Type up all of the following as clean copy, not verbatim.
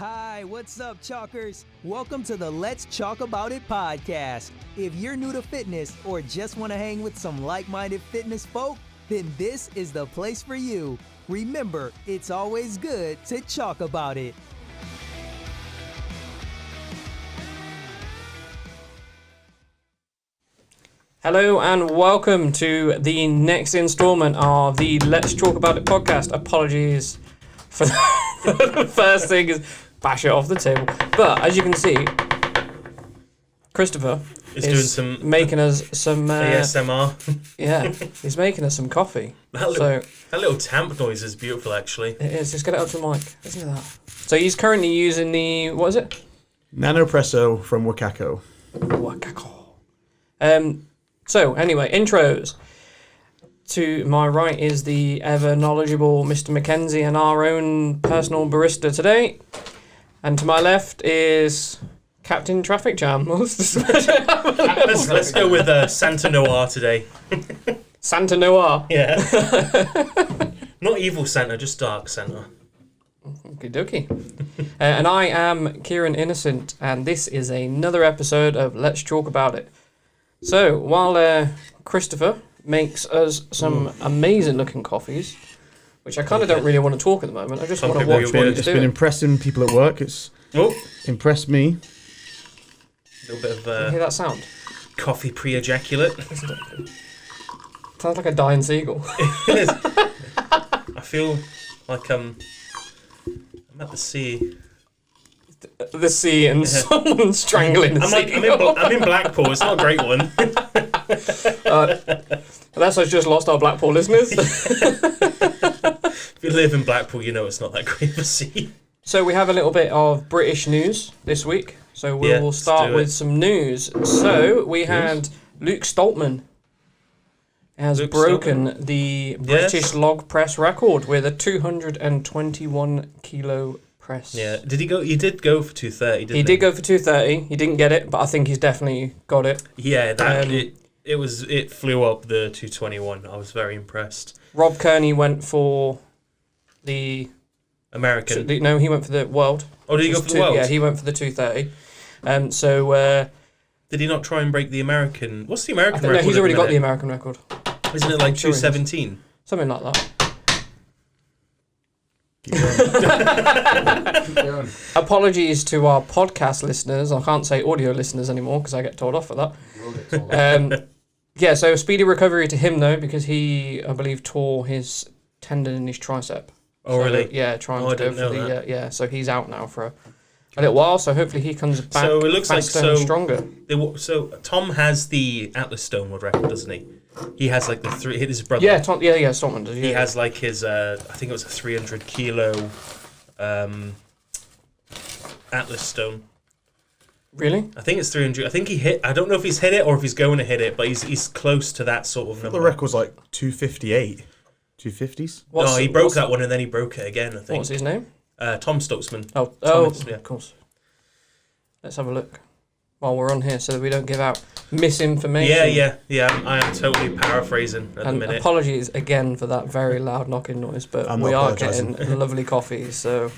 Hi, what's up, Chalkers? Welcome to the Let's Chalk About It podcast. If you're new to fitness or just want to hang with some like-minded fitness folk, then this is the place for you. Remember, it's always good to chalk about it. Hello and welcome to the next installment of the Let's Talk About It podcast. Apologies for the first thing is bash it off the table. But as you can see, Christopher is doing some making us some ASMR. Yeah, he's making us some coffee. That little tamp noise is beautiful, actually. It is. Just get it up to the mic. Listen to that. So he's currently using the, what is it? Nanopresso from Wacaco. Wacaco. So anyway, intros. To my right is the ever knowledgeable Mr. McKenzie and our own personal barista today. And to my left is Captain Traffic Jam. Let's go with Santa Noir today. Santa Noir. Yeah. Not evil Santa, just dark Santa. Okie dokie. And I am Kieran Innocent, and this is another episode of Let's Talk About It. So, while Christopher makes us some amazing looking coffees, which I kind of don't really want to talk at the moment, I just want to watch what he's It's doing. been impressing people at work. It's impressed me. A little bit of Can you hear that sound? coffee pre-ejaculate. Sounds like a dying seagull. I feel like I'm at the sea. The sea and someone strangling the seagull. I'm in Blackpool. It's not a great one. Unless I've just lost our Blackpool listeners. If you live in Blackpool, you know it's not that great of a sea. So we have a little bit of British news this week. So we'll start with some news. So we had Luke Stoltman has broken the British log press record with a 221 kilo press. Yeah. Did he go? He did go for 230. Didn't he? He did go for 230. He didn't get it, but I think he's definitely got it. Yeah. It flew up the 221. I was very impressed. Rob Kearney went for the American. No, he went for the world. Oh, did he go for the world? Yeah, he went for the 230. Did he not try and break the American? What's the American record? No, he's already got the American record. Isn't it like 217? Something like that. Keep going. Apologies to our podcast listeners. I can't say audio listeners anymore because I get told off for that. Yeah, so speedy recovery to him though, because he, I believe, tore his tendon in his tricep. Oh, really? Yeah, trying to go for the so he's out now for a little while. So hopefully he comes back. So it looks faster like and stronger. So Tom has the Atlas Stonewood record, doesn't he? He has like the three. His brother. Yeah, Stoltman does. Yeah. He has like his. I think it was a 300 kilo Atlas Stone. Really? I think it's 300. I think he hit. I don't know if he's hit it or if he's going to hit it, but he's close to that sort of number. The record's like 258. 250s? No, he broke that one and then he broke it again, I think. What's his name? Tom Stoltzman. Oh, yeah. Of course. Let's have a look while we're on here so that we don't give out misinformation. Yeah. I am totally paraphrasing at the minute. Apologies again for that very loud knocking noise, but we are getting lovely coffee, so...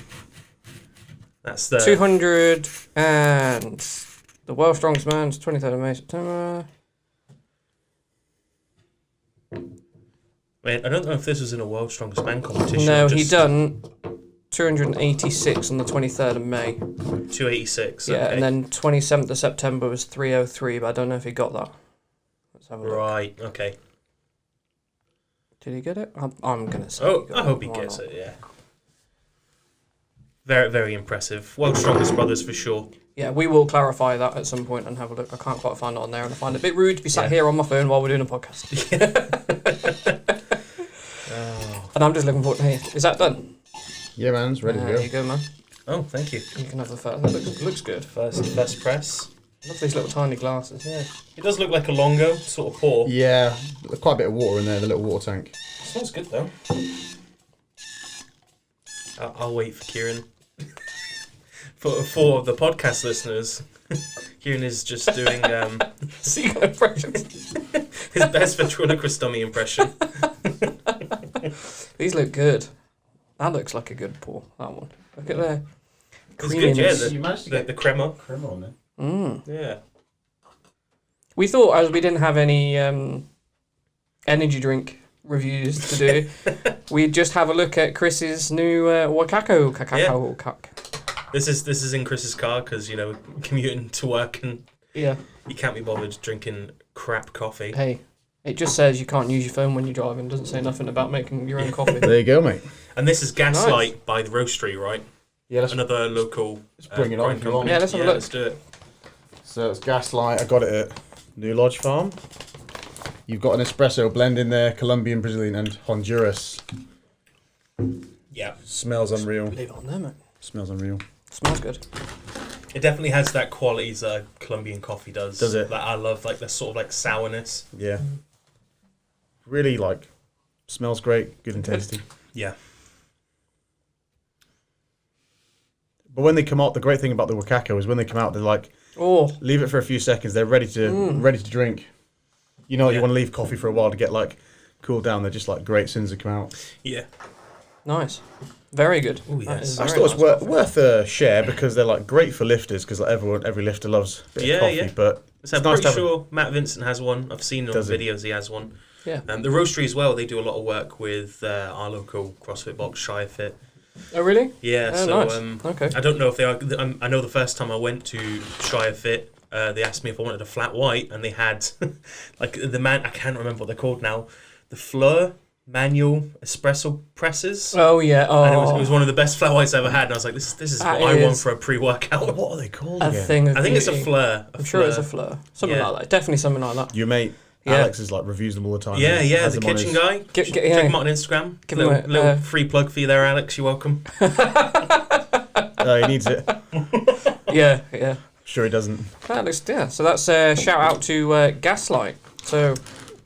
That's the... 200 and the World's Strongest Man's 23rd of May, September... Wait, I don't know if this was in a World's Strongest Man competition. No, he done 286 on the 23rd of May. 286, Yeah, okay. and then 27th of September was 303, but I don't know if he got that. Let's have a look. Right, okay. Did he get it? I'm going to say Oh, he got I hope it. he Why gets not? it, yeah. Very, very impressive. World's Strongest Brothers for sure. Yeah, we will clarify that at some point and have a look. I can't quite find it on there, and I find it a bit rude to be sat here on my phone while we're doing a podcast. And I'm just looking forward to hear. Is that done? Yeah, man, it's ready to go. There you go, man. Oh, thank you. You can have the first. That looks good. First press. I love these little tiny glasses. Yeah. It does look like a Longo sort of pour. Yeah, quite a bit of water in there, the little water tank. It smells good though. I'll wait for Kieran. For the podcast listeners, Kieran is just doing Seagull impressions. his best ventriloquist impression. These look good. That looks like a good pour. That one. Look at there. It's good, yeah. creaminess. You managed to get The crema. crema on there. Yeah. We thought, as we didn't have any energy drink reviews to do, we'd just have a look at Chris's new Wacaco cacao cup. This is in Chris's car because, you know, commuting to work and Yeah. you can't be bothered drinking crap coffee. Hey, it just says you can't use your phone when you're driving. Doesn't say nothing about making your own coffee. There you go, mate. And this is Gaslight by the Roastery, right? Yeah, Another local. let's bring it on brand if you want. company. Yeah, let's have a look. Let's do it. So it's Gaslight. I got it at New Lodge Farm. You've got an espresso blend in there, Colombian, Brazilian, and Honduras. Yeah. Smells unreal. Leave it on there, mate. Smells unreal. Smells good. It definitely has that qualities that Colombian coffee does. Does it? Like, I love like the sort of like sourness. Yeah. Really smells great, good and tasty. Yeah. But when they come out, the great thing about the Wacaco is when they come out, they're like, Oh, leave it for a few seconds. They're ready to drink. You know, you Yeah. want to leave coffee for a while to get cooled down. They're just great as soon as they come out. Yeah. nice. Very good. Oh, That yes. is I very thought it's nice. worth a share because they're great for lifters because every lifter loves a bit Yeah, of coffee. yeah. But So I'm nice pretty to have sure Matt Vincent has one. I've seen on Does he? videos he has one. Yeah. The Roastery as well, they do a lot of work with our local CrossFit box, Shirefit. Oh, really? Yeah, Oh, so nice. Okay. I don't know if they are. I know the first time I went to Shirefit, they asked me if I wanted a flat white, and they had I can't remember what they're called now, the Fleur manual espresso presses. Oh, yeah. Oh, And it was one of the best flat whites I ever had, and I was like, this is That what I want is for a pre-workout. what are they called a again? thing of I think it's a beauty. Fleur. I'm sure it's a fleur. Something Yeah. like that. Definitely something like that. Your mate Yeah. Alex is reviews them all the time. Yeah, He yeah, has the them on kitchen his- guy. Check Check him out on Instagram. Give him little a- free plug for you there, Alex. You're welcome. He needs it. Yeah, yeah. Sure, he doesn't. That looks, yeah. So that's a shout out to Gaslight. So,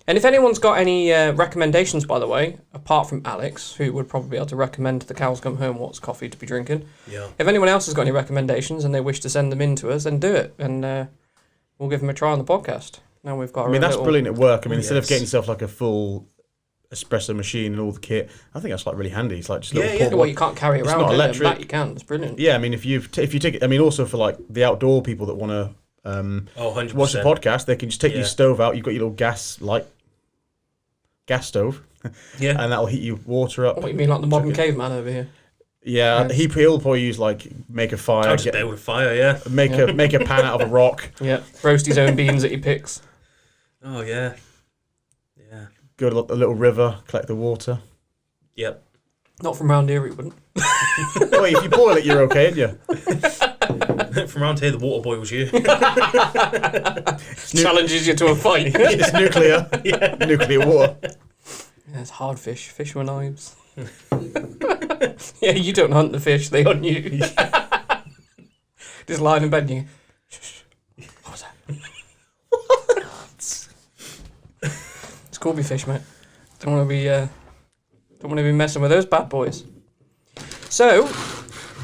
and if anyone's got any recommendations, by the way, apart from Alex, who would probably be able to recommend to the cows come home what's coffee to be drinking. Yeah. If anyone else has got any recommendations and they wish to send them in to us, then do it, and we'll give them a try on the podcast. Now we've got. I mean, that's brilliant at work. I mean, instead of yes. getting yourself a full espresso machine and all the kit, I think that's really handy. It's just a little Yeah, yeah. portable. Well, you can't carry it It's around. not can you? electric. That you can. It's brilliant. Yeah, I mean, if you take it, I mean, also for the outdoor people that want to 100%. watch the podcast, they can just take Yeah. your stove out. You've got your little gas stove, Yeah. and that'll heat your water up. What you mean, like the modern Chuck it. caveman over here? Yeah, Yes. he'll probably use make a fire, I'll just build a fire, yeah. make a pan out of a rock, Yeah, roast his own beans that he picks. Oh, yeah. Yeah. go to a little river, collect the water. Yep. Not from round here, he wouldn't. Well, if you boil it, you're okay, aren't you? From around here, the water boy was you. Challenges you to a fight. It's nuclear, nuclear water. Yeah, it's hard fish. Fish with knives. Yeah, you don't hunt the fish, they hunt you. Just lying in bed and you go, shh. What was that? It's Corby fish, mate. Don't want to be messing with those bad boys. So,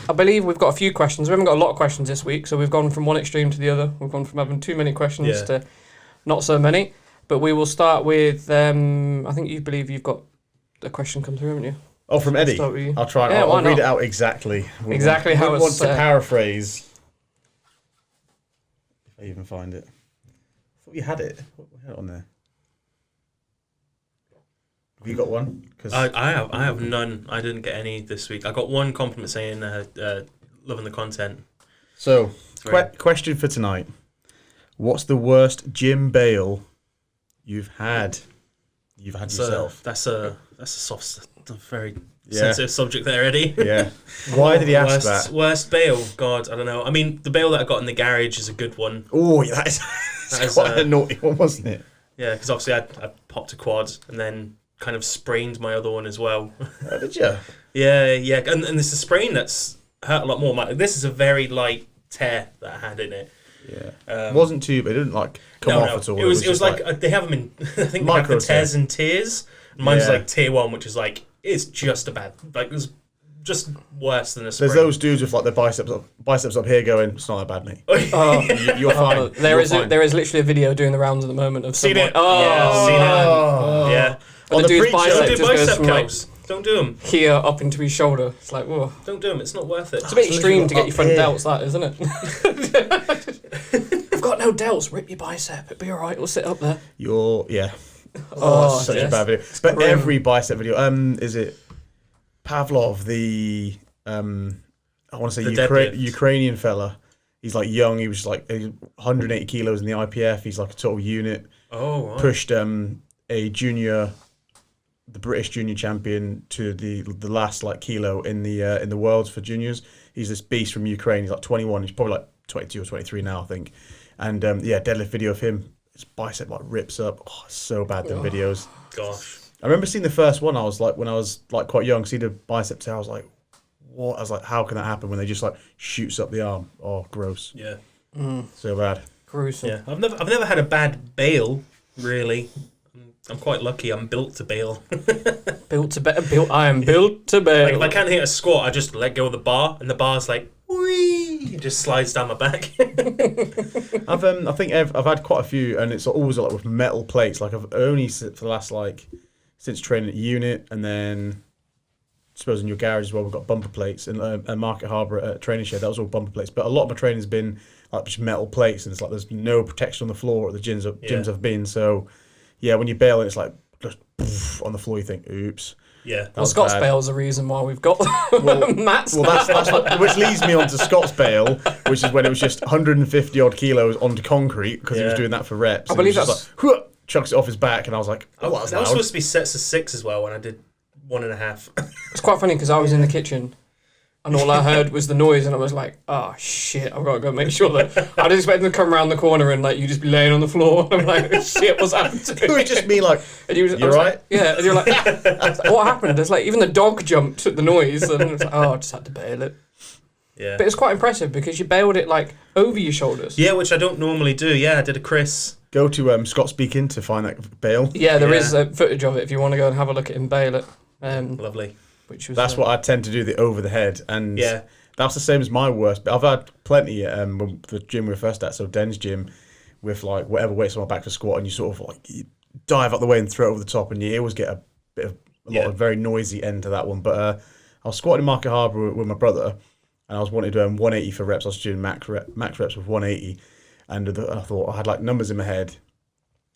I believe we've got a few questions. We haven't got a lot of questions this week, so we've gone from one extreme to the other. We've gone from having too many questions to not so many. But we will start with, I think you believe you've got a question come through, haven't you? Oh, from Eddie. Start with you. I'll try. Yeah, I'll why read not? it out exactly. Exactly how I it's, want to paraphrase. If I even find it. I thought you had it. We had it on there. Have you got one? I have none. I didn't get any this week. I got one compliment saying loving the content. So, Great. question for tonight. What's the worst gym bail you've had? You've had yourself. That's a soft, very Yeah. sensitive subject there, Eddie. Yeah. Why did he ask that? Worst bail? God, I don't know. I mean, the bail that I got in the garage is a good one. Oh, that is That is, quite a naughty one, wasn't it? Yeah, because obviously I popped a quad and then kind of sprained my other one as well. Oh, did you? Yeah, and it's a sprain that's hurt a lot more. This is a very light tear that I had in it. Yeah. It wasn't too, but it didn't come off at all. It was just like they have them in. I think they have Micro the tears and tiers. Mine's Yeah. tier 1, which is it's just a bad. It's just worse than a sprain. There's those dudes with their biceps up here going, it's not that bad, mate. Oh, You're fine. there You're is fine. there is literally a video doing the rounds at the moment of Seen someone. it? Oh, Yeah, I've seen it. Yeah. But On the the dude's pre-show, bicep do just goes bicep from curls. Don't do them. Here up into his shoulder. It's like, whoa. Don't do them. It's not worth it. It's a bit extreme to get your front here. delts, that, isn't it? I've got no delts. Rip your bicep. It'll be all right. We'll sit up there. Yeah. Oh, Such yes. a bad video. But grim. every bicep video, is it Pavlov, the I want to say The deadlift. Ukrainian fella? He's like young. He was like 180 kilos in the IPF. He's like a total unit. Oh, right. Pushed the British junior champion to the last like kilo in the worlds for juniors. He's this beast from Ukraine. He's like 21. He's probably like 22 or 23 now, I think. And deadlift video of him. His bicep like rips up. Oh, it's so bad, them videos. Gosh. I remember seeing the first one. I was like, when I was like quite young, see the bicep tear. I was like, what? I was like, how can that happen when they just like shoots up the arm? Oh, gross. Yeah. So bad. Gruesome. Yeah. I've never had a bad bail, really. I'm quite lucky. I'm built to bail. I am built to bail. Like if I can't hit a squat, I just let go of the bar, and the bar's like, whee, it just slides down my back. I think I've had quite a few, and it's always like with metal plates. Like I've only for the last since training at unit, and then I suppose in your garage as well, we've got bumper plates, and Market Harbour at Training Shed, that was all bumper plates. But a lot of my training's been like just metal plates, and it's like there's no protection on the floor at the gyms I've been. So yeah, when you bail, and it's like just poof, on the floor, you think, oops. Yeah. Well, Scott's bail's the reason why we've got mats. Well, that's which leads me on to Scott's bail, which is when it was just 150 odd kilos onto concrete because he was doing that for reps. I believe that's that's like, chucks it off his back, and I was like, oh, that was That was loud. supposed to be sets of 6 as well when I did 1.5. It's quite funny because I was in the kitchen and all I heard was the noise and I was like, oh shit, I've got to go make sure that I was expecting to come around the corner and like you just be laying on the floor. I'm like, shit, what's happened to It was just me like, and you you're right? Yeah, and you're like, what happened? It's like even the dog jumped at the noise and it's like, oh, I just had to bail it. Yeah. But it's quite impressive because you bailed it like over your shoulders. Yeah, which I don't normally do. Yeah, I did a Chris. Go to Scott Speaking to find that bail. Yeah, there is footage of it if you want to go and have a look at him bail it. Lovely. Which was That's what I tend to do, the over the head, and that's the same as my worst. But I've had plenty at the gym we were first at, so Den's gym, with like whatever weights on my back to squat, and you sort of like you dive out the way and throw it over the top, and you always get a lot of very noisy end to that one. But I was squatting in Market Harbour with my brother, and I was wanting to do 180 for reps. I was doing max reps with 180, and I thought I had like numbers in my head.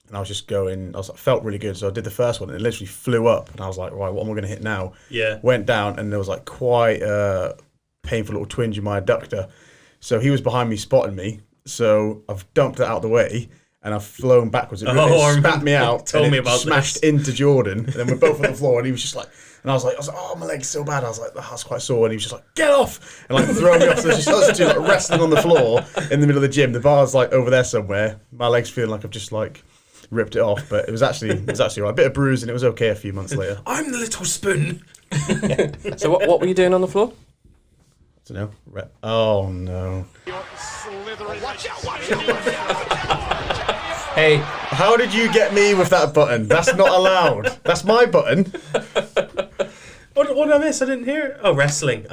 And I was just going, I felt really good. So I did the first one and it literally flew up. And I was like, right, what am I going to hit now? Yeah. Went down and there was like quite a painful little twinge in my adductor. So he was behind me spotting me. So I've dumped it out of the way and I've flown backwards. It spat me out. Told me about smashed into Jordan. And then we're both on the floor and he was just like, and I was like, oh, my leg's so bad. I was like, that's quite sore. And he was just like, get off. And like throwing me off. So there's just us two like wrestling on the floor in the middle of the gym. The bar's like over there somewhere. My leg's feeling like I've just like ripped it off, but it was actually right. A bit of bruise, and it was okay a few months later. I'm the little spoon. So what were you doing on the floor? I don't know. Oh no! Hey, how did you get me with that button? That's not allowed. That's my button. What did I miss? I didn't hear it. Oh, wrestling.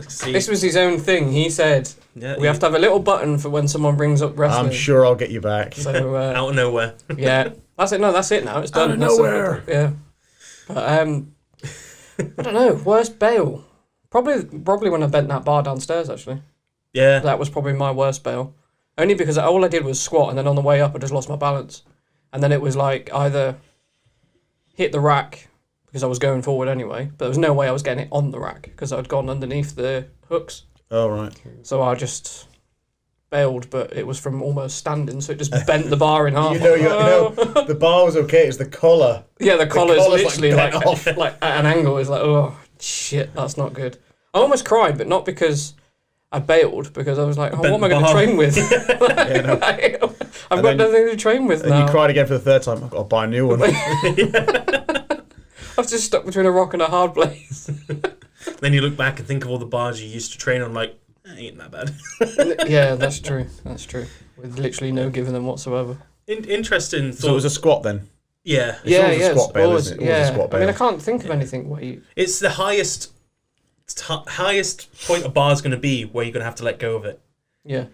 See, this was his own thing. He said we have to have a little button for when someone brings up wrestling. I'm sure I'll get you back. So, out of nowhere. Yeah, that's it. No, that's it now. It's done. Out of nowhere. Yeah. But I don't know. Worst bail. Probably when I bent that bar downstairs. Actually. Yeah. That was probably my worst bail. Only because all I did was squat, and then on the way up I just lost my balance, and then it was like either hit the rack, because I was going forward anyway, but there was no way I was getting it on the rack because I'd gone underneath the hooks. Oh, right. So I just bailed, but it was from almost standing, so it just bent the bar in half. You know, the bar was okay, it's the collar. Yeah, the collar's literally like like at an angle. It's like, oh, shit, that's not good. I almost cried, but not because I bailed, because I was like, oh, what am I going to train with? I've got nothing to train with now. And you cried again for the third time. I've got to buy a new one. I was just stuck between a rock and a hard place. Then you look back and think of all the bars you used to train on, like, ain't that bad. Yeah, that's true. That's true. With literally no giving them whatsoever. Interesting thought. So it was a squat then? Yeah. It's always a squat bail, isn't it? Always a squat bail. I mean, I can't think of anything where you... It's the highest point a bar is going to be where you're going to have to let go of it. Yeah.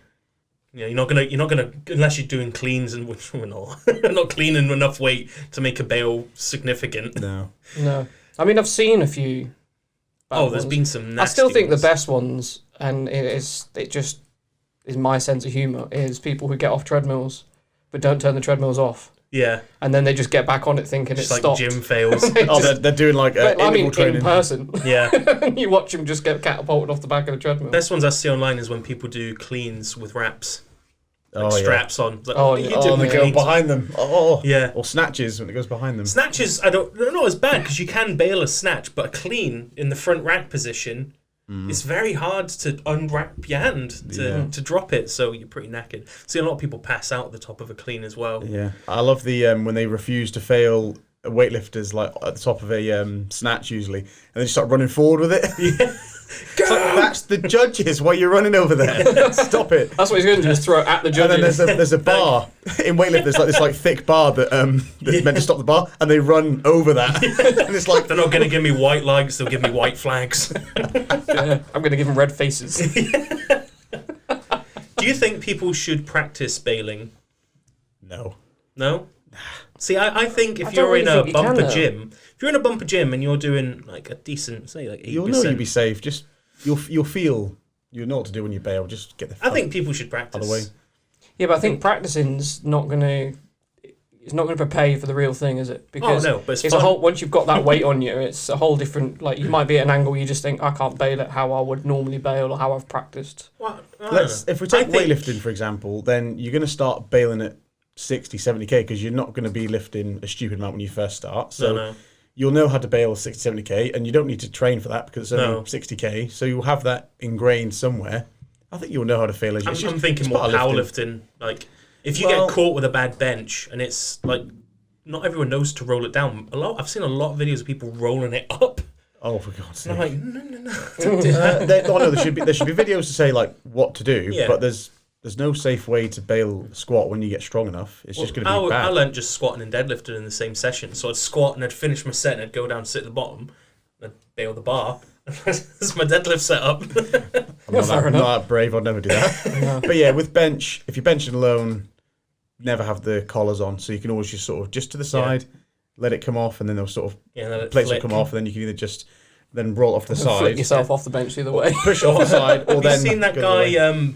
You know, you're not gonna unless you're doing cleans, and which we're not cleaning enough weight to make a bale significant. No. I mean, I've seen a few. There's been some nasty I still think ones. the best ones, and it just is my sense of humour, is people who get off treadmills but don't turn the treadmills off. Yeah. And then they just get back on it thinking Just it's like stopped. gym fails. They're doing like interval training. In person. Yeah. You watch them just get catapulted off the back of the treadmill. Best ones I see online is when people do cleans with wraps. Like Oh, yeah. straps on. Like, Oh, what are yeah. you Oh, doing and they with go cleans? behind them. Oh, Yeah. Or snatches when it goes behind them. Snatches, they're not as bad because you can bail a snatch, but a clean in the front rack position, it's very hard to unwrap your hand to drop it, so you're pretty knackered. See, a lot of people pass out at the top of a clean as well. Yeah, I love the when they refuse to fail weightlifters like at the top of a snatch usually, and they just start running forward with it. Yeah. It's like, that's the judges. Why you're running over there? Stop it. That's what he's going to do, is throw it at the And judges. then there's a bar in weightlifting. There's like this thick bar that's meant to stop the bar, and they run over that. And it's like They're not going to give me white lights, they'll give me white flags. Yeah, I'm going to give them red faces. Do you think people should practice bailing? no. No? See, I think I if don't you're in really a think you can, bumper though. gym, if you're in a bumper gym and you're doing like a decent, say like 8%. You'll know you'll be safe. Just you'll feel you know what to do when you bail. Just get the. I think people should practice. other way. Yeah, but I think practicing's not going to... It's not going to prepare you for the real thing, is it? Because no, but it's a fun. whole... Once you've got that weight on you, it's a whole different... Like, you might be at an angle you just think, I can't bail it how I would normally bail or how I've practiced. Well, I don't know. If we take I think- weightlifting for example, then you're going to start bailing at 60, 70k because you're not going to be lifting a stupid amount when you first start. So No. you'll know how to bail 60, 70k, and you don't need to train for that because it's only No. 60k. So you'll have that ingrained somewhere. I think you'll know how to fail as you. I'm thinking more powerlifting. Like, if you get caught with a bad bench and it's like, not everyone knows to roll it down. I've seen a lot of videos of people rolling it up. Oh, for God's And sake! I'm like, no. Don't do that. No, there should be videos to say like what to do, Yeah. but there's no safe way to bail squat when you get strong enough. It's just going to be I bad. learned just squatting and deadlifting in the same session. So I'd squat and I'd finish my set and I'd go down, sit at the bottom, and I'd bail the bar. That's my deadlift setup. I'm not Fair that, enough. not that brave. I'd never do that. But yeah, with bench, if you're benching alone, never have the collars on, so you can always just sort of just to the side, let it come off, and then they'll sort of Let it plates will flick. come off, and then you can either just then roll it off the Flick side, yourself off the bench either way. push it off the side, or Have then you seen that go the other guy way.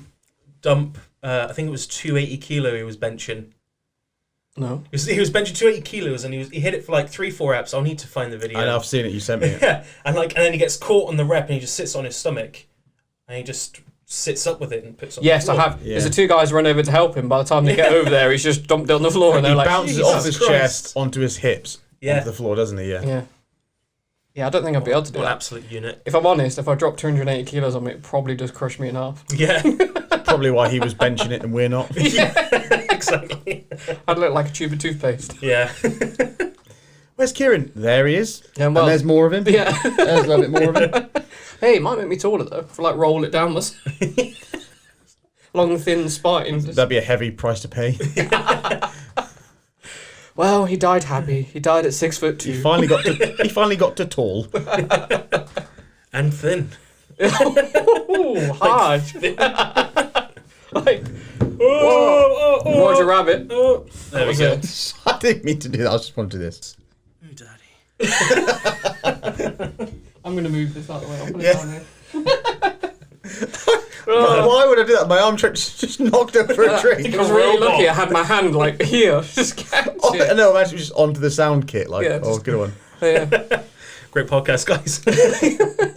dump? I think it was 280 kilo he was benching. No. He was benching 280 kilos and he hit it for like 3-4 reps. I'll need to find the video. I know, I've seen it. You sent me it. Yeah, and then he gets caught on the rep and he just sits on his stomach and he just sits up with it and puts it on Yes, the I floor. have. Yeah. There's the two guys run over to help him. By the time they get over there, he's just dumped it on the floor, and He they're like, bounces Jesus off his Christ. chest onto his hips, Yeah. onto the floor, doesn't he? Yeah. Yeah. Yeah, I don't think I'd be able to do What an that. absolute unit. If I'm honest, if I drop 280 kilos on me, it probably just crush me in half. Yeah, Probably why he was benching it and we're not. exactly. I'd look like a tube of toothpaste. Yeah. Where's Kieran? There he is. Yeah, And well, there's more of him. yeah. There's a little bit more of him. Hey, it might make me taller though. If I like roll it down myself. Long, thin spine. That'd be a heavy price to pay. Well, he died happy. He died at 6'2". He finally got to tall. And thin. Ooh, hard. Like, Oh, Roger Rabbit. There we was go. it. I didn't mean to do that. I just wanted to do this. Ooh, daddy. I'm going to move this out of the way. I'll put it Yeah. down here. Why would I do that? My arm just knocked over a I tree. was really lucky I had my hand like here. Just catch Oh, it. no, I'm actually just onto the sound kit. Like, Yeah, oh, just- good one. Yeah, Great podcast, guys.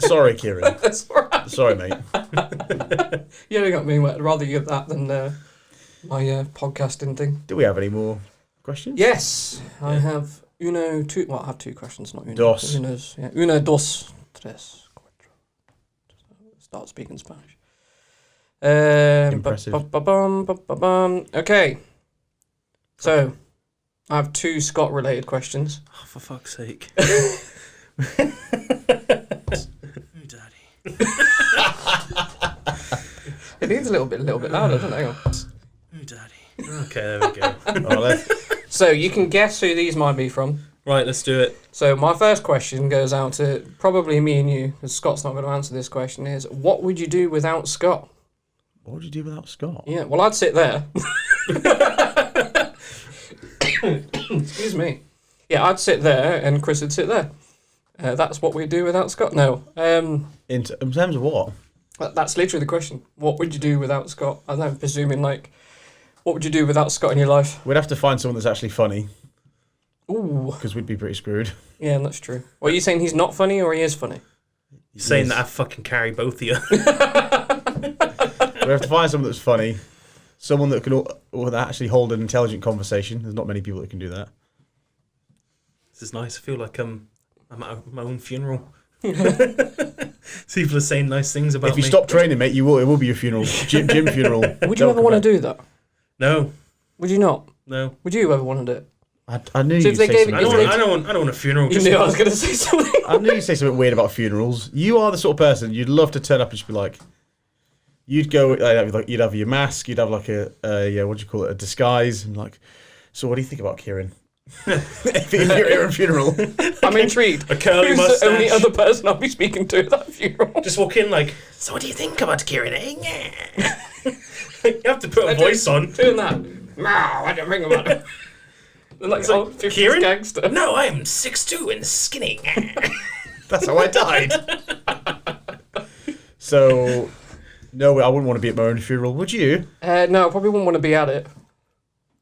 Sorry, Kieran. that's alright. Sorry, mate. You only got me wet. I'd rather you get that than my podcasting thing. Do we have any more questions? Yes, I have two. Well, I have two questions, not uno. Dos. Unos, yeah. Uno, dos, tres, cuatro. Start speaking Spanish. Impressive. Okay. So, I have two Scott-related questions. Oh, for fuck's sake. Ooh, daddy. It needs a little bit louder, doesn't it? Hang on. Ooh, daddy. Okay, there we go. Oh, So, you can guess who these might be from. Right, let's do it. So, my first question goes out to probably me and you, because Scott's not going to answer this question, is what would you do without Scott? What would you do without Scott? Yeah, well, I'd sit there. Excuse me. Yeah, I'd sit there and Chris would sit there. That's what we do without Scott. No. In terms of what? That's literally the question. What would you do without Scott? I'm presuming, like, what would you do without Scott in your life? We'd have to find someone that's actually funny. Ooh. Because we'd be pretty screwed. Yeah, that's true. Well, are you saying he's not funny or he is funny? You're saying that I fucking carry both of you. We have to find someone that's funny. Someone that can actually hold an intelligent conversation. There's not many people that can do that. This is nice. I feel like I'm at my own funeral. People are saying nice things about me. If you stop training, mate, it will be your funeral. Gym funeral. Would you ever want to do that? No. Would you not? No. Would you ever want to do it? I knew So you'd if they say gave- something. I don't want a funeral. You knew I was going to say something. I knew you'd say something weird about funerals. You are the sort of person you'd love to turn up and just be like, you'd go, like, you'd have your mask, you'd have like a what do you call it, a disguise, and like, so what do you think about Kieran? If you're at a funeral. I'm intrigued. A curly Who's mustache. the only other person I'll be speaking to at that funeral? Just walk in like, so what do you think about Kieran? Yeah. You have to put a voice on. Doing that. No, I don't think about it. Like, It's like, old 50s Kieran? gangster. No, I'm 6'2" and skinny. That's how I died. So, no, I wouldn't want to be at my own funeral. Would you? No, I probably wouldn't want to be at it.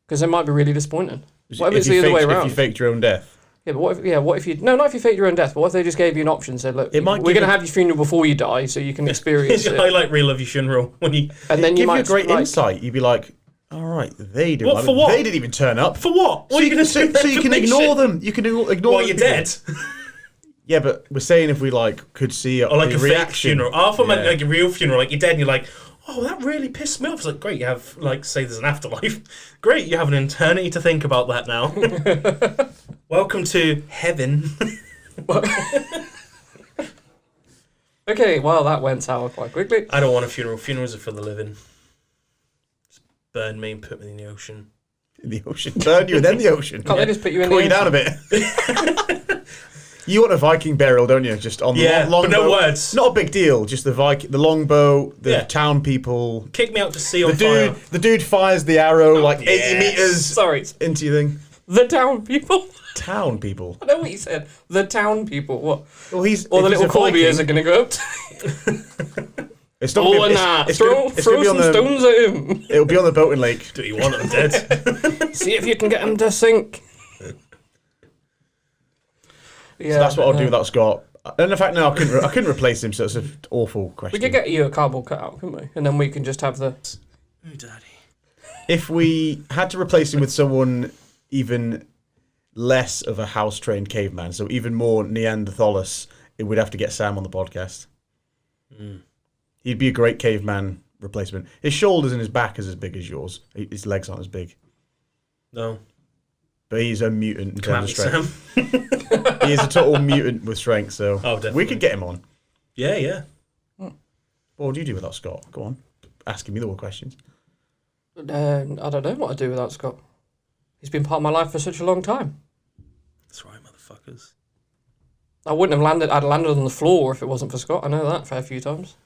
Because it might be really disappointing. What if it's the other way If around? you faked your own death. Yeah, but what if you... No, not if you faked your own death, but what if they just gave you an option, said, look, It might we're give going to you- have your funeral before you die, so you can experience It's your it. highlight reel of your funeral when you. And then you Give might... you a great like, insight. You'd be like, all right, they did. What, for what? They didn't even turn up. For what? What are you going to do? So you can ignore them. You can ignore While those you're people. dead. Yeah, but we're saying if we could see Or like the a fake reaction. funeral. Oh, I thought meant Yeah. like a real funeral. Like you're dead and you're like, oh, that really pissed me off. It's like, great, you have, like, say there's an afterlife. Great, you have an eternity to think about that now. Welcome to heaven. Okay, well, that went sour quite quickly. I don't want a funeral. Funerals are for the living. Just burn me and put me in the ocean. In the ocean. Burn you and then the ocean. Can't they just put you in Cool the you down a ocean? bit. You want a Viking burial, don't you? Just on the Yeah, longboat. but no words. Not a big deal. Just the longboat, the Yeah. town people. Kick me out to sea on fire. The dude fires the arrow like 80 yes. meters Sorry, into your thing. the town people. Town people. I know what you said. The town people. What? Well, he's All the if he's little a Viking, Corbiers are going to go up to It's not Oh, gonna, nah. it's Throw gonna, it's gonna be some on the, stones at him. It'll be on the boating lake. Do you want them dead? See if you can get him to sink. Yeah, So that's what I'll do without Scott. And in fact, no, I couldn't replace him. So it's an awful question. We could get you a cardboard cutout, couldn't we? And then we can just have the... Oh, daddy. If we had to replace him with someone even less of a house-trained caveman, so even more Neanderthalus, we'd have to get Sam on the podcast. He'd be a great caveman replacement. His shoulders and his back is as big as yours. His legs aren't as big. No. But he's a mutant in Come at terms me, of Sam. strength. He is a total mutant with strength, so Oh, definitely. we could get him on. Yeah, yeah. What would you do without Scott? Go on. Asking me the all questions. I don't know what I'd do without Scott. He's been part of my life for such a long time. That's right, motherfuckers. I wouldn't have landed... I'd landed on the floor if it wasn't for Scott. I know that a fair few times.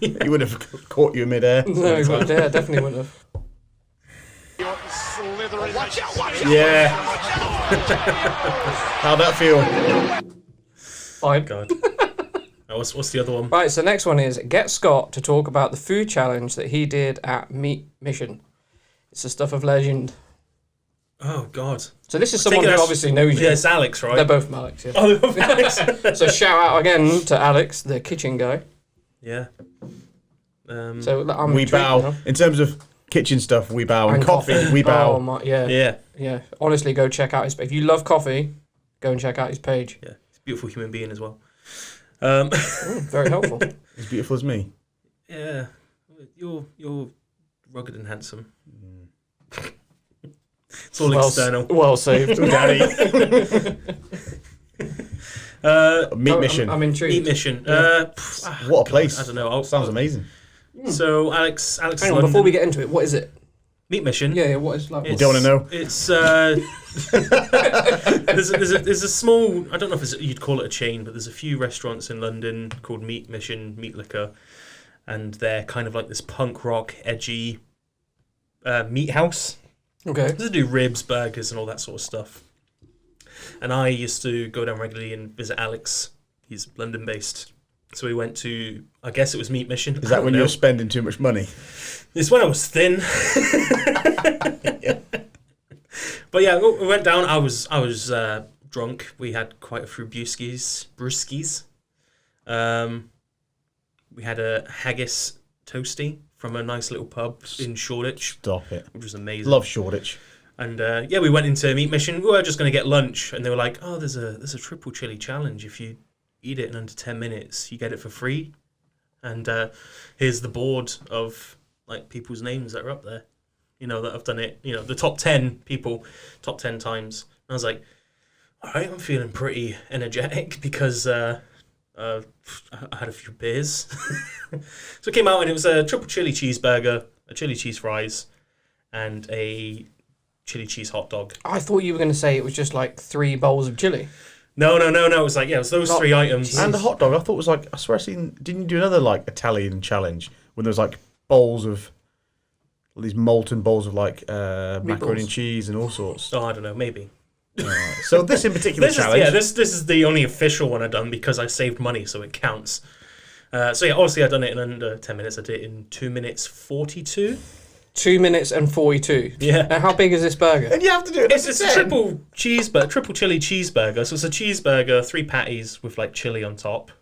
He would have caught you in midair. No, he would, yeah, definitely wouldn't have. Yeah. How'd that feel? Fine. God. What's the other one? Right, so the next one is get Scott to talk about the food challenge that he did at Meat Mission. It's the stuff of legend. Oh, God. So this is someone who obviously knows you. Yeah, it's Alex, right? They're both Alex, yeah. Oh, they're both Alex. So shout out again to Alex, the kitchen guy. Yeah. So I'm We intrigued bow. now. In terms of kitchen stuff, we bow. And coffee, we Oh, bow. my, yeah. Yeah. Honestly, go check out his... If you love coffee, go and check out his page. Yeah. He's a beautiful human being as well. Very helpful. As beautiful as me. Yeah. You're rugged and handsome. It's all external. Well saved. Daddy. Meat Mission. I'm intrigued. Meat Mission. What a place. I don't know. Sounds amazing. So Alex Hang is on, London. before we get into it, what is it? Meat Mission. Yeah, what is like? You don't want to know? It's there's a small, I don't know if you'd call it a chain, but there's a few restaurants in London called Meat Mission, Meat Liquor, and they're kind of like this punk rock, edgy meat house. Okay. They do ribs, burgers, and all that sort of stuff. And I used to go down regularly and visit Alex. He's London-based. So we went to, I guess it was Meat Mission. Is that when you were spending too much money? It's when I was thin. Yeah. But yeah, we went down. I was drunk. We had quite a few brewskis. We had a haggis toasty from a nice little pub in Shoreditch. Stop it. Which was amazing. Love Shoreditch. And yeah, we went into Meat Mission. We were just going to get lunch, and they were like, "Oh, there's a triple chili challenge. If you eat it in under 10 minutes, you get it for free." And here's the board of like people's names that are up there, that have done it. The top 10 people, top 10 times. And I was like, all right, I'm feeling pretty energetic because I had a few beers. So it came out and it was a triple chili cheeseburger, a chili cheese fries, and a chili cheese hot dog. I thought you were going to say it was just like 3 bowls of chili. No. It was like, it was those 3 items. And the hot dog, I thought was like, I swear I seen, didn't you do another like Italian challenge when there was like bowls of, these molten bowls of like macaroni and cheese and all sorts? Oh, I don't know, maybe. Right. So this in particular challenge. This is the only official one I've done because I saved money, so it counts. So yeah, obviously I've done it in under 10 minutes. I did it in 2 minutes 42. 2 minutes and 42. Yeah. Now, how big is this burger? And you have to do it. It's a triple chili cheeseburger. So it's a cheeseburger, 3 patties with like chili on top.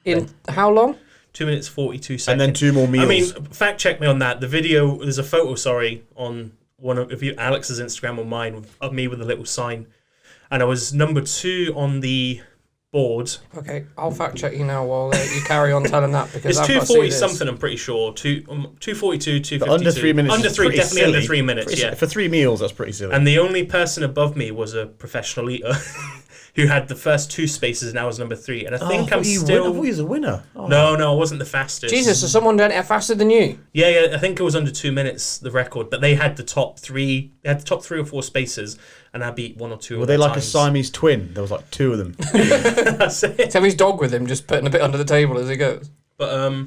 In how long? 2 minutes 42 seconds. And then 2 more meals. I mean, fact check me on that. The video, there's a photo, on one of Alex's Instagram or mine of me with a little sign. And I was number 2 on the board. Okay, I'll fact check you now while you carry on telling that because it's I've 240 something. I'm pretty sure 242, 252. Under 3 minutes. Under 3, definitely silly. under 3 minutes. Yeah, for 3 meals, that's pretty silly. And the only person above me was a professional eater who had the first 2 spaces, and I was number 3. And I think I'm still. I thought he was a winner. Oh. No, I wasn't the fastest. Jesus, so someone done it faster than you? Yeah. I think it was under 2 minutes the record, but they had the top 3. They had the top 3 or 4 spaces, and I beat 1 or 2. Were they like a Siamese twin? There was like 2 of them. That's it. Have his dog with him, just putting a bit under the table as he goes. But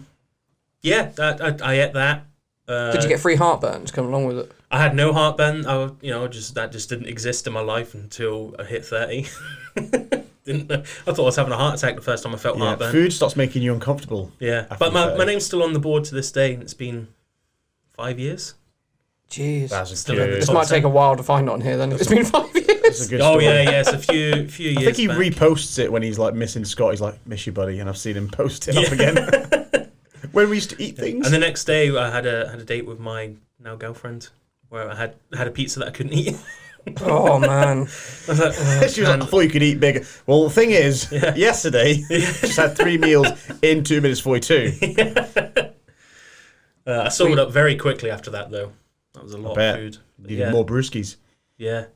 yeah, I ate that. Did you get free heartburn to come along with it? I had no heartburn. That just didn't exist in my life until I hit 30. I thought I was having a heart attack the first time I felt heartburn. Food starts making you uncomfortable. Yeah, but my name's still on the board to this day, and it's been 5 years. Jeez. This might take a while to find on here then. It's been 5 years. That's a good story. Yeah, it's a few years. I think he back. reposts it when he's like missing Scott. He's like, "Miss you, buddy," and I've seen him post it up again. When we used to eat things. And the next day, I had a date with my now girlfriend, where I had a pizza that I couldn't eat. Oh man! I was like, she was like, I thought you could eat bigger. Well, the thing is, yesterday just had 3 meals in 2 minutes 42. I sobered up very quickly after that, though. That was a lot of food. Needed more brewskis. Yeah.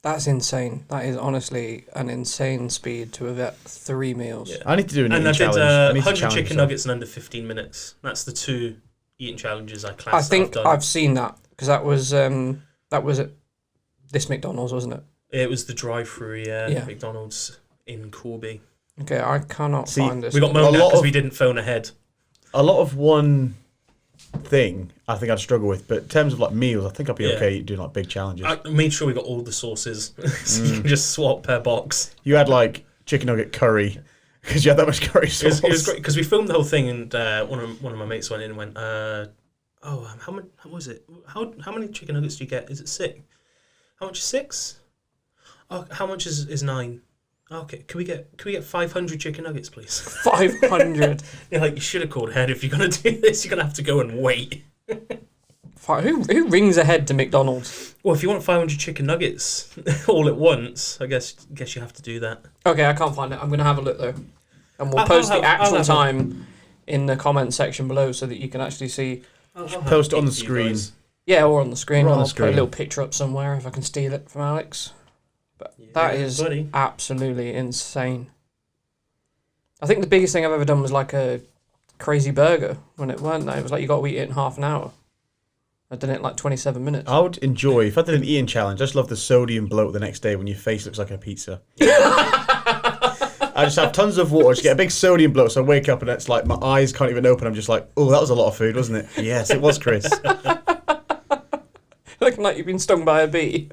That's insane. That is honestly an insane speed to have had 3 meals. Yeah. I need to do an eating challenge. And I did 100 chicken nuggets in under 15 minutes. That's the 2 eating challenges I classed. I think I've seen that because that was at this McDonald's, wasn't it? It was the drive-through, yeah. McDonald's in Corby. Okay, I cannot find this. We got moaned at because we didn't phone ahead. A lot of one thing I think I'd struggle with, but in terms of like meals, I think I'd be okay doing like big challenges. I made sure we got all the sauces so you can just swap per box. You had like chicken nugget curry because you had that much curry sauce. It was great because we filmed the whole thing, and one of my mates went in and went, how many? How was it? How many chicken nuggets do you get? Is it 6? How much is 6? Oh, how much is 9? Okay, can we get 500 chicken nuggets, please? 500. You're like, you should have called ahead. If you're gonna do this, you're gonna have to go and wait. Who rings ahead to McDonald's? Well, if you want 500 chicken nuggets all at once, I guess you have to do that. Okay, I can't find it. I'm gonna have a look though, and we'll post the actual time in the comment section below so that you can actually see. Post it on the screen. Yeah, or on the screen. Or on the I'll put a little picture up somewhere if I can steal it from Alex. But that is absolutely insane. I think the biggest thing I've ever done was like a crazy burger when it weren't that. It was like you got to eat it in half an hour. I've done it in like 27 minutes. I would enjoy, if I did an eating challenge, I just love the sodium bloat the next day when your face looks like a pizza. I just have tons of water. Just get a big sodium bloat. So I wake up and it's like my eyes can't even open. I'm just like, oh, that was a lot of food, wasn't it? Yes, it was, Chris. Looking like you've been stung by a bee.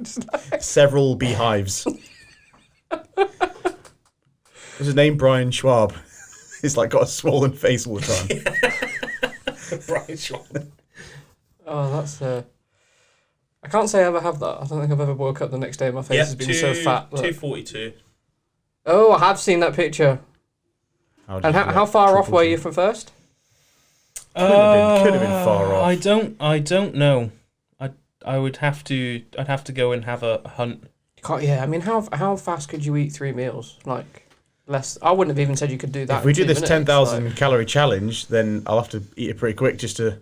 Several beehives. What's his name? Brian Schwab. He's like got a swollen face all the time. Brian Schwab. Oh, that's I can't say I ever have that. I don't think I've ever woke up the next day and my face has been so fat. 242. Oh, I have seen that picture. And how far off were you from first? Could have been far off. I don't know. I would have to. I'd have to go and have a hunt. You can't. Yeah, I mean, how fast could you eat 3 meals? Like less. I wouldn't have even said you could do that. If we do this 10,000 like, calorie challenge, then I'll have to eat it pretty quick just to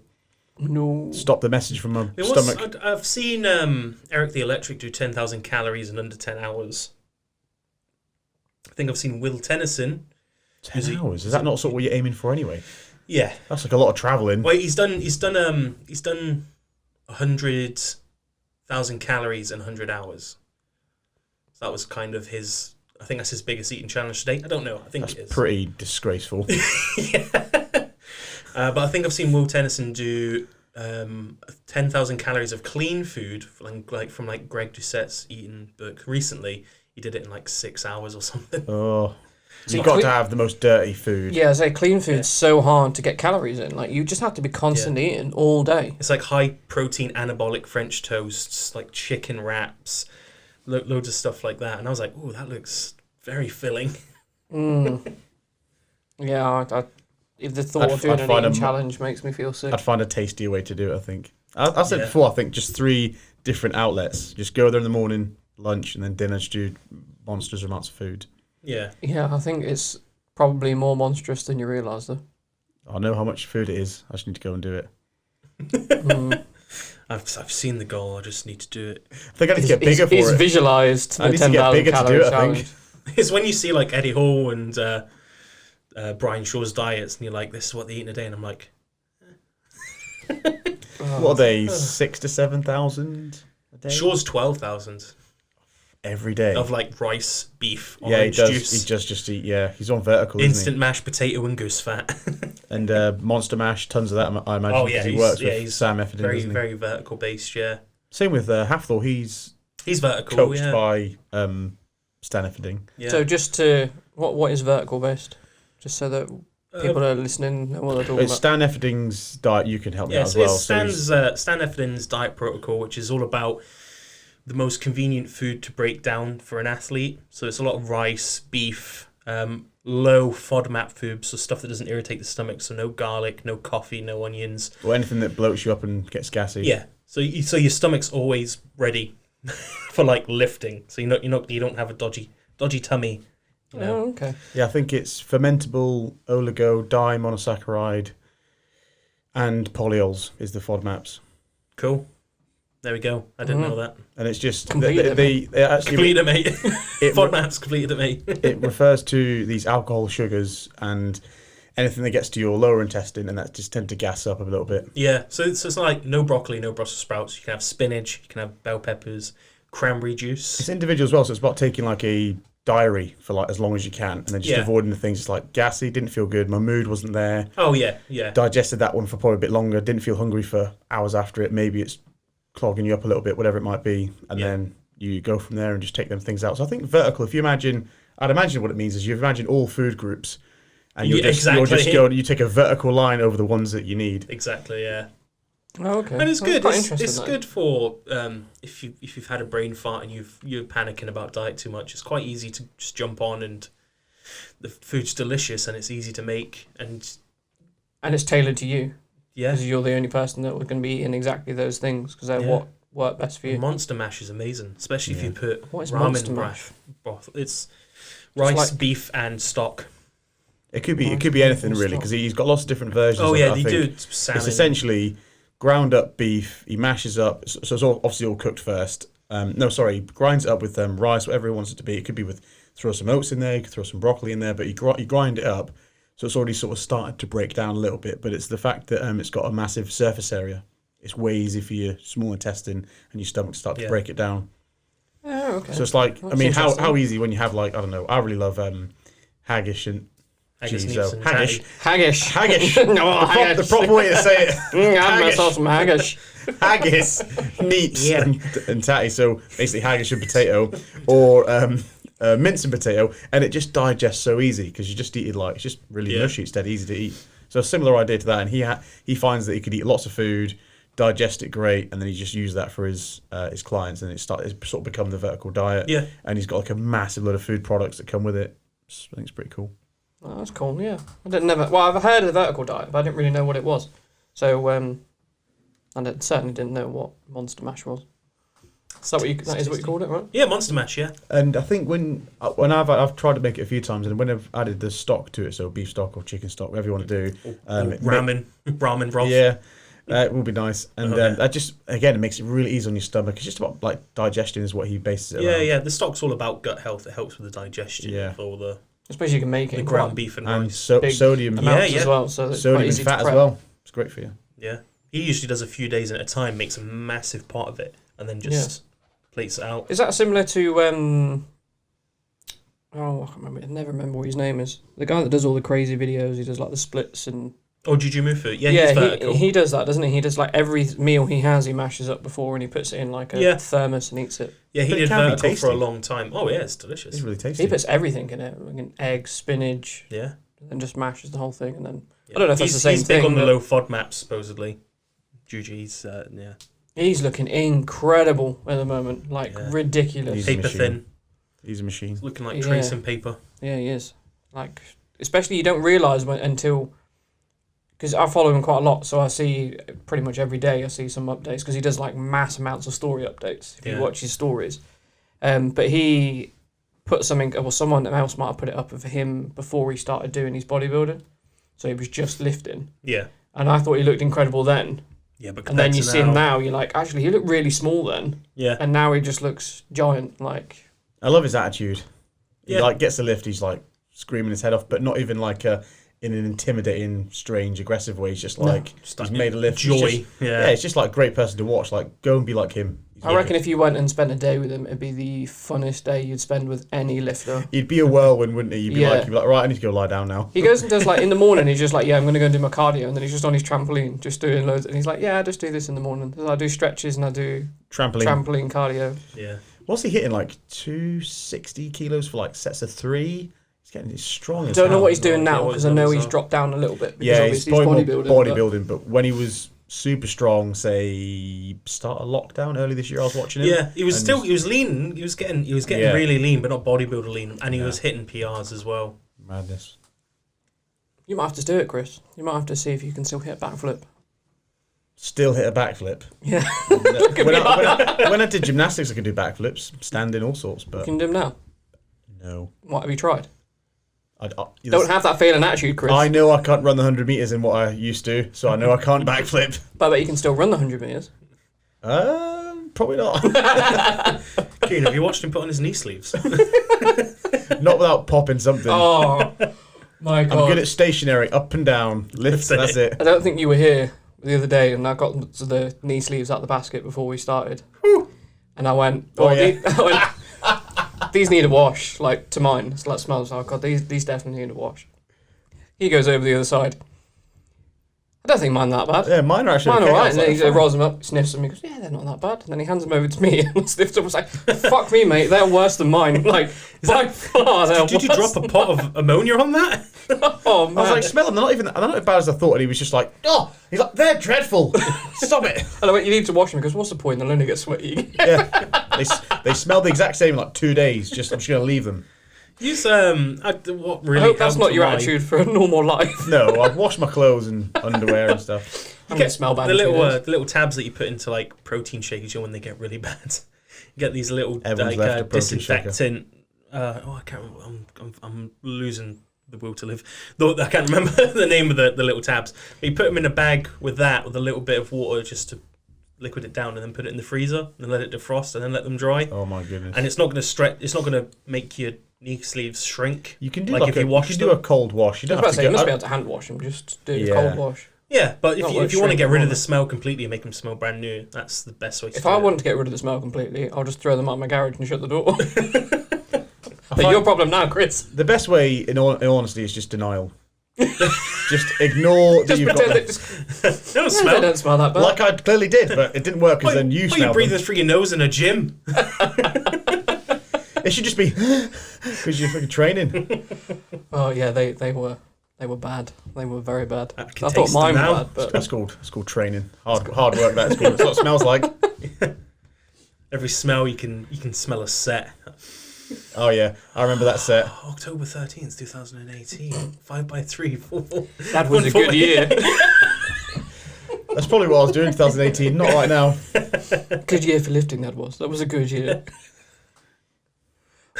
stop the message from my stomach. I've seen Eric the Electric do 10,000 calories in under 10 hours. I think I've seen Will Tennyson. 10 hours? Is that not sort of what you're aiming for anyway? Yeah, that's like a lot of travelling. Well, he's done 100,000 calories in 100 hours. So that was kind of his. I think that's his biggest eating challenge to date. I don't know. I think that's it is pretty disgraceful. Yeah. But I think I've seen Will Tennyson do 10,000 calories of clean food, from Greg Doucette's eating book recently. He did it in like 6 hours or something. Oh, so you've got to have the most dirty food. Yeah, I say clean food's so hard to get calories in. Like you just have to be constantly eating all day. It's like high protein anabolic French toasts, like chicken wraps, loads of stuff like that. And I was like, oh, that looks very filling. Yeah, if the thought of doing an eating challenge makes me feel sick. I'd find a tastier way to do it, I think. I said before, I think just 3 different outlets. Just go there in the morning, lunch, and then dinner. Just do monstrous amounts of food. Yeah. Yeah, I think it's probably more monstrous than you realise, though. I know how much food it is. I just need to go and do it. I've seen the goal. I just need to do it. I think I need to get bigger for it. He's visualised the 10,000 calorie challenge. It's when you see like Eddie Hall and Brian Shaw's diets, and you're like, this is what they eat in a day, and I'm like, what are they? 6,000 to 7,000 a day. Shaw's 12,000 every day of like rice, beef, orange juice. He does just eat. Yeah, he's on vertical. Instant mashed potato and goose fat. And Monster Mash, tons of that. I imagine. Oh yeah, he works with Sam Efferding. Very vertical based. Yeah. Same with Hathor. He's vertical. Coached by Stan Efferding. Yeah. So just to what is vertical based? Just so that people are listening know what they're talking about. Stan Efferding's diet. You can help me out as well. Stan Efferding's diet protocol, which is all about the most convenient food to break down for an athlete. So it's a lot of rice, beef, low FODMAP food, so stuff that doesn't irritate the stomach. So no garlic, no coffee, no onions, or anything that bloats you up and gets gassy. Yeah. So your stomach's always ready for like lifting. So you don't have a dodgy tummy. You know? Oh, okay. Yeah, I think it's fermentable oligo monosaccharide and polyols is the FODMAPs. Cool. There we go. I didn't know that. And it's just completed it, mate. FODMAPs completed it, mate. It refers to these alcohol sugars and anything that gets to your lower intestine, and that just tend to gas up a little bit. Yeah, so it's like no broccoli, no Brussels sprouts. You can have spinach, you can have bell peppers, cranberry juice. It's individual as well, so it's about taking like a diary for like as long as you can, and then just avoiding the things. It's like gassy, didn't feel good, my mood wasn't there. Oh yeah. Digested that one for probably a bit longer, didn't feel hungry for hours after it. Maybe it's clogging you up a little bit, whatever it might be, and then you go from there and just take them things out. So I think vertical, if you imagine, I'd imagine what it means is you imagine all food groups, and you're just going, you take a vertical line over the ones that you need. Exactly, yeah. Oh, okay. And it's good. It's good for if you've had a brain fart and you're panicking about diet too much. It's quite easy to just jump on, and the food's delicious and it's easy to make, and it's tailored to you. Yeah, because you're the only person that we're going to be eating exactly those things because they're what work best for you. Monster Mash is amazing, especially if you put what is ramen broth. It's rice, beef, and stock. It could be anything really, because he's got lots of different versions. Oh yeah, they do salmon. It's essentially ground up beef. He mashes up, so it's obviously all cooked first. Grinds it up with rice, whatever he wants it to be. It could be throw some oats in there, you could throw some broccoli in there, but you grind it up. So it's already sort of started to break down a little bit, but it's the fact that it's got a massive surface area. It's way easy for your small intestine and your stomach to start to break it down. Oh, okay. So it's like, how easy when you have like, I don't know, I really love haggish and Haggis, cheese. neeps So and haggish. Haggis. Haggish. No, haggis. The proper way to say it. Have myself some haggis. Haggis, neeps, Yeah. and tatty. So basically haggish and potato, or mince and potato, and it just digests so easy because you just eat it like it's just really mushy. It's dead easy to eat. So a similar idea to that, and he finds that he could eat lots of food, digest it great, and then he just used that for his clients, and it's sort of become the vertical diet. Yeah. And he's got like a massive load of food products that come with it. I think it's pretty cool. Oh, that's cool. Yeah, I've heard of the vertical diet, but I didn't really know what it was. So and I certainly didn't know what Monster Mash was. That is what you called it, right? Yeah, Monster Mash, yeah. And I think when I've tried to make it a few times, and when I've added the stock to it, so beef stock or chicken stock, whatever you want to do, ramen broth. Yeah, it will be nice. And that just again, it makes it really easy on your stomach. It's just about like digestion is what he bases it around. Yeah. The stock's all about gut health. It helps with the digestion of all the. Especially you can make it the ground beef and rice. Sodium amounts as well, so sodium and fat as well. It's great for you. Yeah, he usually does a few days at a time, makes a massive pot of it, and then just plates it out. Is that similar to I can't remember. I never remember what his name is. The guy that does all the crazy videos. He does like the splits and. Oh, Juju Mufu. Yeah, he's vertical. He does that, doesn't he? He does like every meal he has, he mashes up before and he puts it in like a thermos and eats it. Yeah, he did vertical for a long time. Oh yeah, it's delicious. It's really tasty. He puts everything in it, like eggs, spinach. Yeah. And just mashes the whole thing, and then I don't know if that's the same he's thing. He's big on the low FODMAPs supposedly. Juju's yeah. He's looking incredible at the moment, like ridiculous. Paper thin. He's a machine. He's looking like tracing paper. Yeah, he is. Like, especially you don't realise until. Because I follow him quite a lot, so I see pretty much every day I see some updates, because he does like mass amounts of story updates if you watch his stories. But he put something, or someone else might have put it up of him before he started doing his bodybuilding. So he was just lifting. Yeah. And I thought he looked incredible then. Yeah, but and then you see him now, you're like, actually, he looked really small then. Yeah. And now he just looks giant, like. I love his attitude. He like gets the lift, he's like screaming his head off, but not even like in an intimidating, strange, aggressive way. He's just like he's made a lift. Joy. It's just like a great person to watch. Like, go and be like him. I reckon if you went and spent a day with him, it'd be the funnest day you'd spend with any lifter. He'd be a whirlwind, wouldn't he? You'd be like, right, I need to go lie down now. He goes and does like in the morning. He's just like, I'm going to go and do my cardio, and then he's just on his trampoline, just doing loads. And he's like, I just do this in the morning. I do stretches and I do trampoline cardio. Yeah. What's he hitting? Like 260 kilos for like sets of 3. He's getting strong. I don't know what he's doing now, because I know he's dropped down a little bit. Yeah, he's bodybuilding, but when he was super strong, say start of lockdown early this year, I was watching him. Yeah, he was lean. He was getting really lean, but not bodybuilder lean, and he was hitting PRs as well. Madness. You might have to do it, Chris. You might have to see if you can still hit a backflip. Still hit a backflip. Yeah. when I did gymnastics, I could do backflips, standing, all sorts. But can you do them now? No. What have you tried? You don't have that feeling attitude, Chris. I know I can't run the 100 metres in what I used to, so I know I can't backflip. But I bet you can still run the 100 metres. Probably not. Kieran, have you watched him put on his knee sleeves? Not without popping something. Oh, my God. I'm good at stationary, up and down, lifts, that's it. I don't think you were here the other day, and I got the knee sleeves out the basket before we started. And I went, these need a wash, like to mine. It's like smells. Oh God, these definitely need a wash. He goes over the other side. I don't think mine that bad. Yeah, mine are actually mine okay. alright. And then he rolls them up, sniffs them. He goes, yeah, they're not that bad. And then he hands them over to me and sniffs them. I was like, fuck me, mate. They're worse than mine. Like by far, they're worse. Did you drop a pot of ammonia on that? Oh man! I was like, smell them. They're not as bad as I thought. And he was just like, he's like, they're dreadful. Stop it. And I went, you need to wash them. He goes, what's the point? They'll only get sweaty. Yeah, they smell the exact same in like 2 days. I'm just gonna leave them. Use what really? I hope that's not your attitude for a normal life. No, I've washed my clothes and underwear and stuff. I'm gonna smell bad. The little tabs that you put into like protein shakers, when they get really bad. You get these little disinfectant. I can't remember. I'm losing the will to live. I can't remember the name of the little tabs. But you put them in a bag with a little bit of water just to liquid it down, and then put it in the freezer and let it defrost, and then let them dry. Oh my goodness! And it's not going to stretch. It's not going to make your knee sleeves shrink. You can do if you wash. You can do a cold wash. You don't have to. You must be able to hand wash them. Just do a cold wash. Yeah, but if you want to get rid of the smell completely and make them smell brand new, that's the best way to do it. If I want to get rid of the smell completely, I'll just throw them out my garage and shut the door. But your problem now, Chris. The best way, in honesty, is just denial. Just ignore that you've got They don't They smell. don't smell that bad. Like I clearly did, but it didn't work because then you Why smelled you breathing them. through your nose in a gym? It should just be because you're fucking training. Oh yeah, they were bad. They were very bad. I I can thought taste them mine were now. bad, but That's called training. Hard work. That's called. That's what it smells like. Every smell you can smell a set. Oh yeah, I remember that set. October 13th, 2018. 5x3. that was a good year. That's probably what I was doing in 2018. Not right now. Good year for lifting. That was a good year.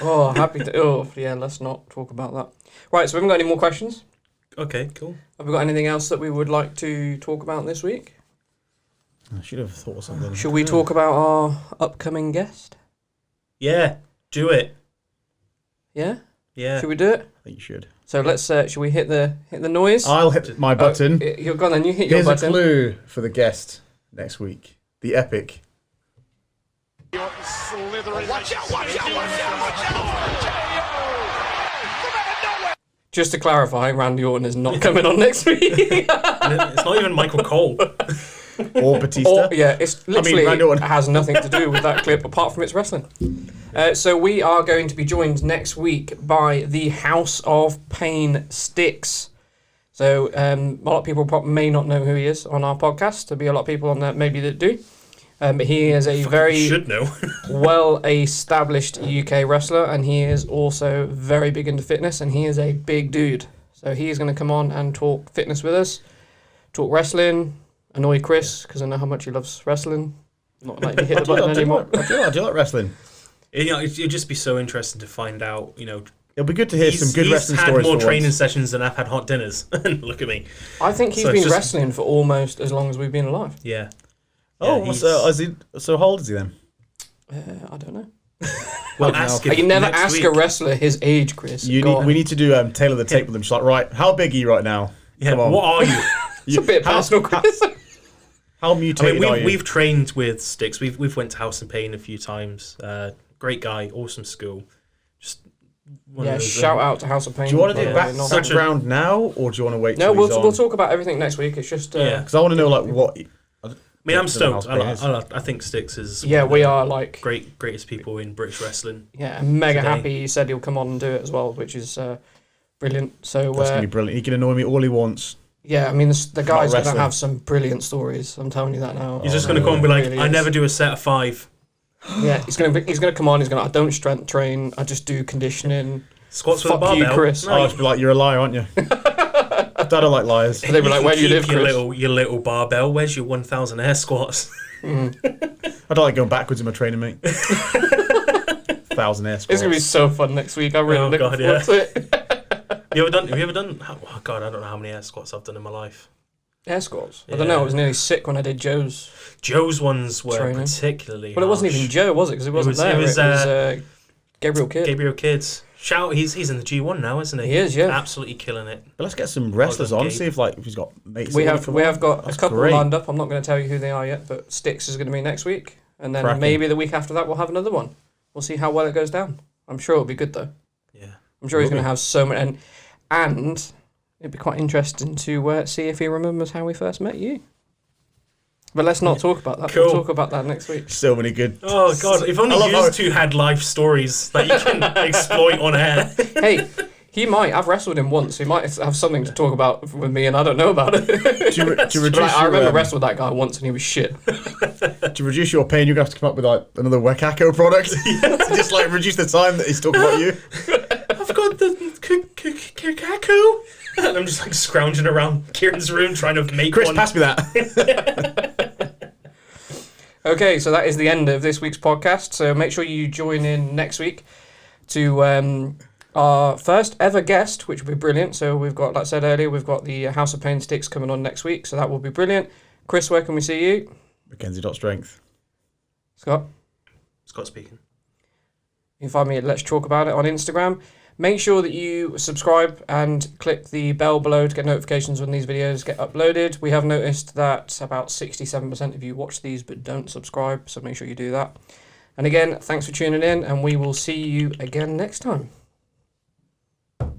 Oh, happy to. Oh yeah, let's not talk about that. Right, so we haven't got any more questions. Okay, cool. Have we got anything else that we would like to talk about this week? I should have thought of something. Shall we talk about our upcoming guest? Yeah, do it. Yeah? Yeah. Should we do it? I think you should. So let's. Should we hit the noise? I'll hit my button. You're gone then. You hit your Here's button. a clue for the guest next week. The epic. Just to clarify, Randy Orton is not coming on next week. It's not even Michael Cole. Or Batista. It's literally Randy Orton. has nothing to do with that clip apart from its wrestling. So we are going to be joined next week by the House of Pain Sticks. So a lot of people may not know who he is on our podcast. There'll be a lot of people on there maybe that do. But he is a very Should know. well-established UK wrestler, and he is also very big into fitness, and he is a big dude. So he is going to come on and talk fitness with us, talk wrestling, annoy Chris, because I know how much he loves wrestling. Not letting you hit the button anymore. I do like wrestling. It'd just be so interesting to find out, It'll be good to hear some good wrestling he's stories. had more for training once. sessions than I've had hot dinners. Look at me. I think he's So it's been just- wrestling for almost as long as we've been alive. Yeah. Oh, Yeah, so how old is he then? I don't know. Well, ask You him never next ask week. a wrestler his age, Chris. We need to do tailor the tape with him. She's like, right, how big are you right now? Yeah, Come on. what are you? It's a bit personal, Chris. How mutated are you? we've trained with Sticks. We've went to House and Pain a few times. Great guy, awesome school. Just one of those, shout out to House of Pain. Do you want to do Yeah, not- background now, or do you want to wait? No, till he's we'll on? talk about everything next week. It's just Yeah. Because I want to know what. I mean, I'm Don't know stoked. how House Pain is. I think Sticks is yeah, one of we the are like greatest people in British wrestling. yeah, I'm mega today. happy. He said he'll come on and do it as well, which is brilliant. So That's gonna be brilliant. He can annoy me all he wants. yeah, I mean the guy's going to wrestling. have some brilliant stories. I'm telling you that now. He's just going to come and be like, I never do a set of 5. Yeah, he's going to come on. He's going to I don't strength train. I just do conditioning. Squats with a Fuck you, barbell. Chris. I'll just be like, you're a liar, aren't you? I don't like liars. They were like, where do you live, your Chris? your little barbell. Where's your 1,000 air squats? I don't like going backwards in my training, mate. 1,000 air squats. It's going to be so fun next week. I'm really looking forward to it. Have you ever done? Oh God, I don't know how many air squats I've done in my life. Air squats. I Yeah. don't know. I was nearly sick when I did Joe's. Joe's ones were Training. particularly. Well, it wasn't harsh. even Joe, was it? Because it wasn't there. it was, Gabriel Kidd. Gabriel Kids. Shout! He's in the G1 now, isn't he? He is, yeah. Absolutely killing it. But let's get some wrestlers Oh, on. Gabe. See if he's got mates. We that have come we on. have got That's a couple great. lined up. I'm not going to tell you who they are yet, but Styx is going to be next week, and then Cracking. maybe the week after that we'll have another one. We'll see how well it goes down. I'm sure it'll be good though. Yeah. I'm sure he's Will going be. to have so many, and it'd be quite interesting to see if he remembers how we first met you. But let's not talk about that. Cool. We'll talk about that next week. So many good. Oh God! If only I love you how- two had life stories that you can exploit on air. Hey, he might. I've wrestled him once. He might have something to talk about with me, and I don't know about it. To reduce Like, I remember your, wrestling that guy once, and he was shit. to reduce your pain, you're gonna have to come up with like another Wacaco product to just like reduce the time that he's talking about you. I've got the Wacaco. And I'm just like scrounging around Kieran's room trying to make Chris, one. pass me that. Okay, so that is the end of this week's podcast. So make sure you join in next week to our first ever guest, which will be brilliant. So we've got, like I said earlier, we've got the House of Pain Sticks coming on next week. So that will be brilliant. Chris, where can we see you? Mackenzie.strength. Scott? Scott speaking. You can find me at Let's Talk About It on Instagram. Make sure that you subscribe and click the bell below to get notifications when these videos get uploaded. We have noticed that about 67% of you watch these but don't subscribe, so make sure you do that. And again, thanks for tuning in, and we will see you again next time.